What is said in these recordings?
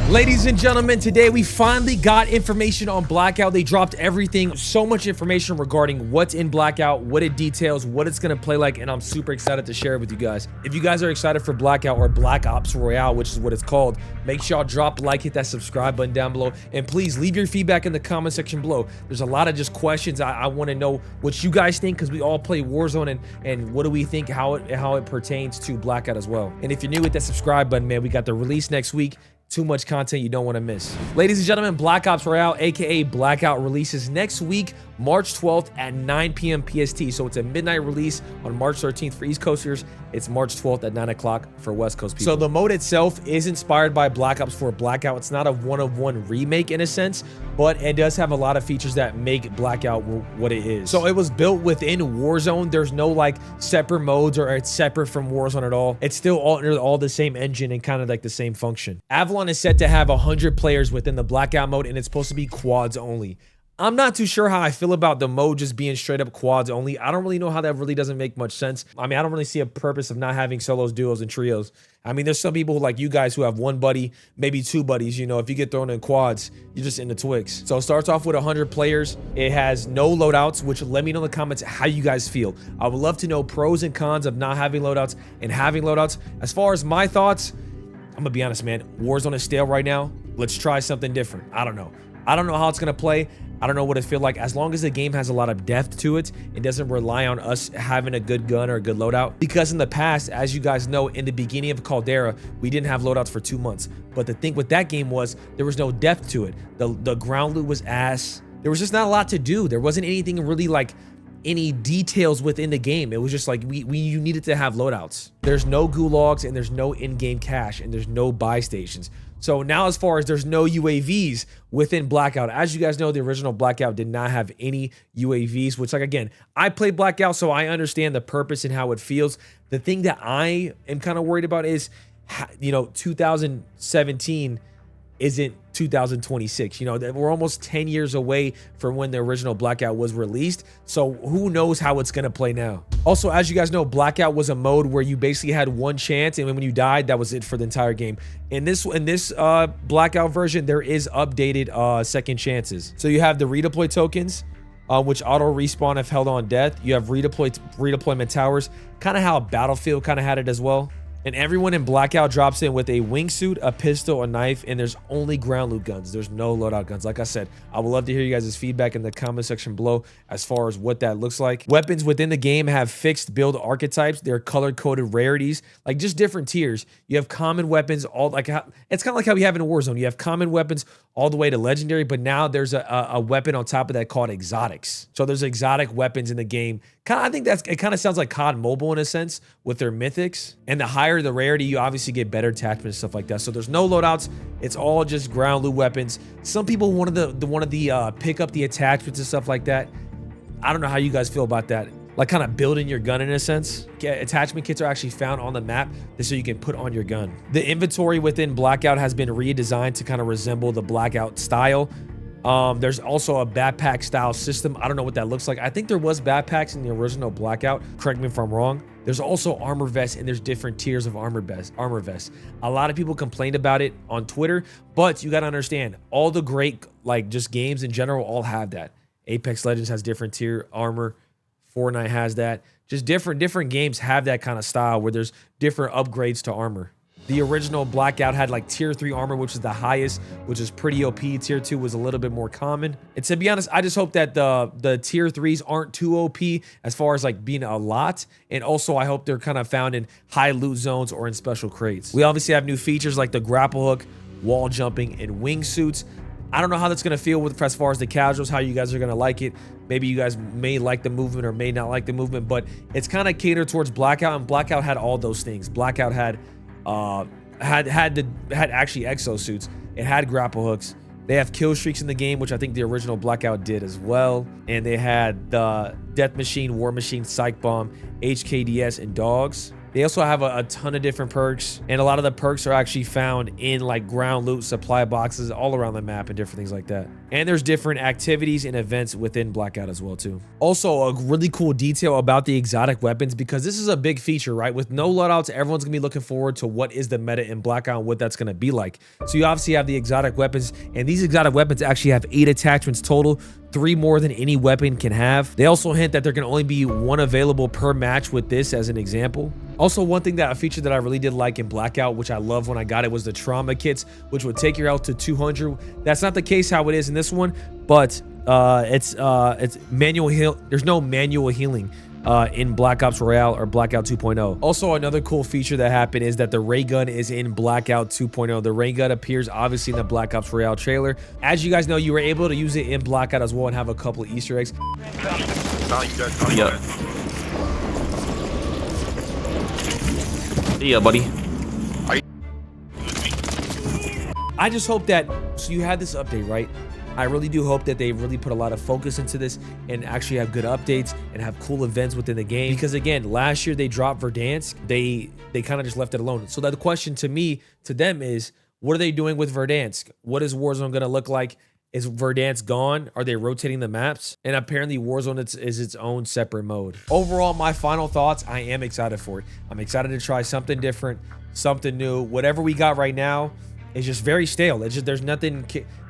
Ladies and gentlemen, today we finally got information on Blackout. They dropped everything, so much information regarding what's in Blackout, what it details, what it's going to play like, and I'm super excited to share it with you guys. If you guys are excited for Blackout or Black Ops Royale, which is what it's called, make sure y'all drop a like, hit that subscribe button down below, and please leave your feedback in the comment section below. There's a lot of just questions. I want to know what you guys think, because we all play Warzone, and what do we think, how it pertains to Blackout as well. And if you're new, with that subscribe button, man. We got the release next week. Too much content you don't want to miss. Ladies and gentlemen, Black Ops Royale, aka Blackout, releases next week, March 12th at 9 p.m. PST. So it's a midnight release on March 13th for East Coasters. It's March 12th at 9 o'clock for West Coast people. So the mode itself is inspired by Black Ops 4 Blackout. It's not a one-of-one remake in a sense, but it does have a lot of features that make Blackout what it is. So it was built within Warzone. There's no like separate modes, or it's separate from Warzone at all. It's still all the same engine and kind of like the same function. Avalon is set to have 100 players within the Blackout mode, and it's supposed to be quads only. I'm not too sure how I feel about the mode just being straight up quads only. I don't really know how that really doesn't make much sense. I mean, I don't really see a purpose of not having solos, duos, and trios. I mean, there's some people like you guys who have one buddy, maybe two buddies. You know, if you get thrown in quads, you're just in the Twix. So it starts off with 100 players. It has no loadouts, which let me know in the comments how you guys feel. I would love to know pros and cons of not having loadouts and having loadouts. As far as my thoughts, I'm gonna be honest, man. Warzone is stale right now. Let's try something different. I don't know. I don't know how it's gonna play. I don't know what it feels like. As long as the game has a lot of depth to it, it doesn't rely on us having a good gun or a good loadout. Because in the past, as you guys know, in the beginning of Caldera, we didn't have loadouts for 2 months. But the thing with that game was there was no depth to it. The ground loot was ass. There was just not a lot to do. There wasn't anything really like any details within the game. It was just like you needed to have loadouts. There's no gulags, and there's no in-game cash, and there's no buy stations. So now, as far as there's no UAVs within Blackout, as you guys know, the original Blackout did not have any UAVs, which, like, again, I played Blackout, so I understand the purpose and how it feels. The thing that I am kind of worried about is, you know, 2017 isn't 2026. You know, we're almost 10 years away from when the original Blackout was released. So who knows how it's going to play now. Also, as you guys know, Blackout was a mode where you basically had one chance, and when you died, that was it for the entire game. In this Blackout version, there is updated second chances. So you have the redeploy tokens, which auto respawn if held on death. You have redeployment towers, kind of how Battlefield kind of had it as well. And everyone in Blackout drops in with a wingsuit, a pistol, a knife, and there's only ground loot guns. There's no loadout guns. Like I said, I would love to hear you guys' feedback in the comment section below as far as what that looks like. Weapons within the game have fixed build archetypes. They're color-coded rarities, like just different tiers. You have common weapons, all like it's kind of like how we have in Warzone. You have common weapons all the way to legendary, but now there's a weapon on top of that called exotics. So there's exotic weapons in the game. I think it kind of sounds like COD Mobile in a sense with their mythics. And the higher the rarity, you obviously get better attachments and stuff like that. So there's no loadouts. It's all just ground loot weapons. Some people wanted the pick up the attachments and stuff like that. I don't know how you guys feel about that. Like kind of building your gun in a sense. Attachment kits are actually found on the map so you can put on your gun. The inventory within Blackout has been redesigned to kind of resemble the Blackout style. There's also a backpack style system. I don't know what that looks like. I think there was backpacks in the original Blackout. Correct me if I'm wrong. There's also armor vests, and there's different tiers of armor vests. A lot of people complained about it on Twitter, but you got to understand, all the great like just games in general all have that. Apex Legends has different tier armor. Fortnite has that. Just different games have that kind of style where there's different upgrades to armor. The original Blackout had like tier 3 armor, which is the highest, which is pretty OP. Tier 2 was a little bit more common. And to be honest, I just hope that the tier 3s aren't too OP as far as like being a lot. And also I hope they're kind of found in high loot zones or in special crates. We obviously have new features like the grapple hook, wall jumping, and wingsuits. I don't know how that's going to feel with as far as the casuals, how you guys are going to like it. Maybe you guys may like the movement or may not like the movement, but it's kind of catered towards Blackout, and Blackout had all those things. Blackout had actually exosuits. It had grapple hooks. They have kill streaks in the game, which I think the original Blackout did as well. And they had the Death Machine, War Machine, Psych Bomb, HKDS, and Dogs. They also have a ton of different perks, and a lot of the perks are actually found in like ground loot supply boxes all around the map and different things like that. And there's different activities and events within Blackout as well too. Also, a really cool detail about the exotic weapons, because this is a big feature, right? With no loadouts, everyone's gonna be looking forward to what is the meta in Blackout and what that's gonna be like. So you obviously have the exotic weapons, and these exotic weapons actually have 8 attachments total, 3 more than any weapon can have. They also hint that there can only be 1 available per match with this as an example. Also, one thing that a feature that I really did like in Blackout, which I love when I got it, was the trauma kits, which would take your health to 200. That's not the case how it is in this one, but it's manual heal. There's no manual healing in Black Ops Royale or Blackout 2.0. Also, another cool feature that happened is that the ray gun is in Blackout 2.0. The ray gun appears obviously in the Black Ops Royale trailer. As you guys know, you were able to use it in Blackout as well and have a couple of Easter eggs. Yeah, buddy. I just hope that, so you had this update, right? I really do hope that they really put a lot of focus into this and actually have good updates and have cool events within the game. Because again, last year they dropped Verdansk. They kind of just left it alone. So that the question to them is, what are they doing with Verdansk? What is Warzone going to look like? Is Verdansk gone? Are they rotating the maps? And apparently Warzone is its own separate mode. Overall, my final thoughts, I am excited for it. I'm excited to try something different, something new. Whatever we got right now is just very stale. It's just, there's nothing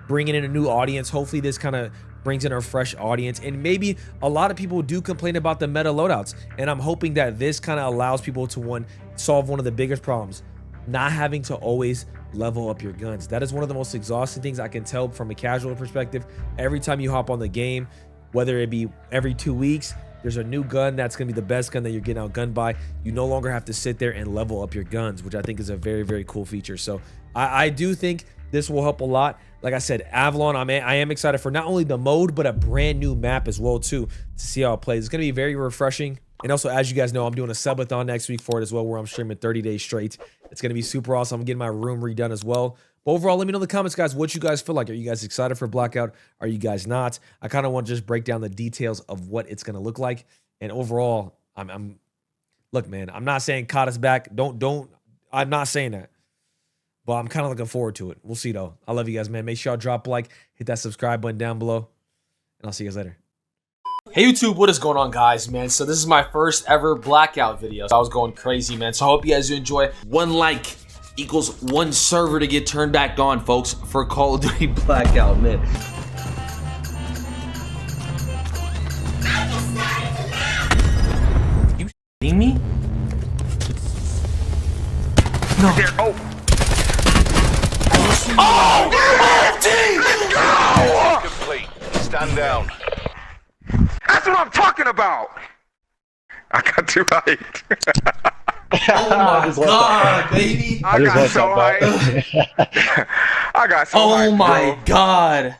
bringing in a new audience. Hopefully this kind of brings in a fresh audience. And maybe a lot of people do complain about the meta loadouts. And I'm hoping that this kind of allows people to, solve one of the biggest problems, not having to always level up your guns. That is one of the most exhausting things I can tell from a casual perspective. Every time you hop on the game, whether it be every 2 weeks, there's a new gun that's going to be the best gun that you're getting outgunned by. You no longer have to sit there and level up your guns, which I think is a very, very cool feature. So I do think this will help a lot. Like I said, Avalon, I am excited for not only the mode, but a brand new map as well too, to see how it plays. It's going to be very refreshing. And also, as you guys know, I'm doing a subathon next week for it as well, where I'm streaming 30 days straight. It's going to be super awesome. I'm getting my room redone as well. But overall, let me know in the comments, guys, what you guys feel like. Are you guys excited for Blackout? Are you guys not? I kind of want to just break down the details of what it's going to look like. And overall, look, man, I'm not saying COD is back. I'm not saying that. But I'm kind of looking forward to it. We'll see, though. I love you guys, man. Make sure y'all drop a like, hit that subscribe button down below, and I'll see you guys later. Hey YouTube, what is going on, guys, man? So this is my first ever Blackout video. So I was going crazy, man. So I hope you guys do enjoy. 1 like equals 1 server to get turned back on, folks, for Call of Duty Blackout, man. You s***ing me? No. Oh! Oh! Let's go! Complete. Stand down. That's what I'm talking about! I got too hyped. Oh my god, baby! I got so hyped. I got so hyped, Oh my bro. god!